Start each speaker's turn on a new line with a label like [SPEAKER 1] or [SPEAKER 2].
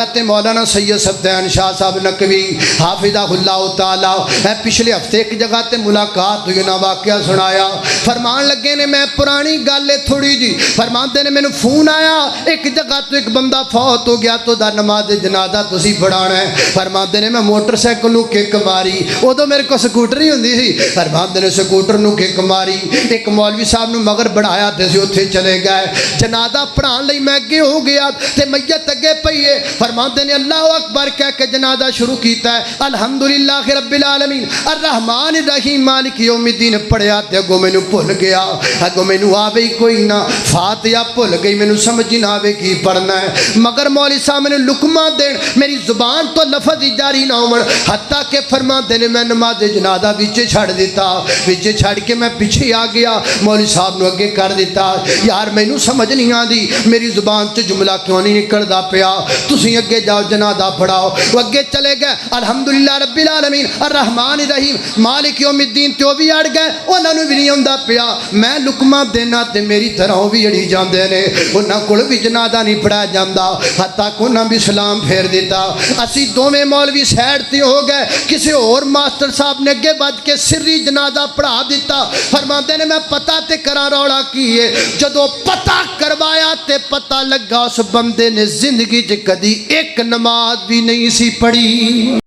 [SPEAKER 1] مولانا سید سبطین شاہ صاحب نقوی حافظہ تعالی پچھلے ہفتے ایک جگہ تے ملاقات ہوئی نا واقعہ سنایا. فرمان لگے نے میں پرانی گل ہے تھوڑی جی. فرماندے نے مینوں فون آیا ایک جگہ تو ایک بندہ فوت ہو گیا تو دا نماز جنازہ تسی پڑھانا ہے. فرماندے نے میں موٹر سائیکل نو کک ماری, ادو میرے کو سکوٹر ہی ہوندی سی. فرماندے نے سکوٹر نو کک ماری, ایک مولوی صاحب نو مگر بڑھایا تے سی اوتھے چلے گئے. جنازہ پڑھان لئی میں اگے ہو گیا تے میت اگے پئی ہے. فرماندے نے اللہ اکبر کہہ کے جنازہ شروع کیتا ہے. الحمدللہ رب العالمین الرحمن الرحیم مالک یوم الدین پڑھیا تے اگوں مینوں بھول گیا. اگوں مینوں آوے کوئی نہ, فاتحہ بھول گئی, مینوں سمجھ نہ آوے کی پڑھنا ہے. مگر مولوی صاحب نے لقمہ دین میری زبان تو لفظ جاری نہ ہون, حتیٰ کہ فرماندے نے میں نماز جنازہ وچے چھڑ دیتا, وچے چھڑ کے میں پیچھے آ گیا. مولوی صاحب نو اگے کر دیتا, یار مینوں سمجھ نہیں آندی میری زبان تے جملہ کیوں نہیں نکلدا پیا, تسی اگے جاؤ جنازہ پڑھاؤ. وہ اگے چلے گئے الحمدللہ رب العالمین الرحمن الرحیم مالک یوم الدین تے بھی اڑ گئے, انہاں نو بھی نہیں آندا پیا. میں لقمہ دینا تے میری طرح بھی اڑی جاندے نے, انہاں کول بھی جنازہ نہیں پڑھایا جاندا, حتیٰ کہ انہاں بھی سلام پھیر دیتا. اسی دوویں مولوی سائڈ تے ہو گئے, کسی اور ماسٹر صاحب نے اگے بج کے سری جنازہ پڑھا دیتا. فرماندے نے میں پتہ تے کراں روڑا کی ہے, جدوں پتہ کروایا تے پتہ لگا اس بندے نے زندگی چ کدی ایک نماز بھی نہیں سی پڑھی.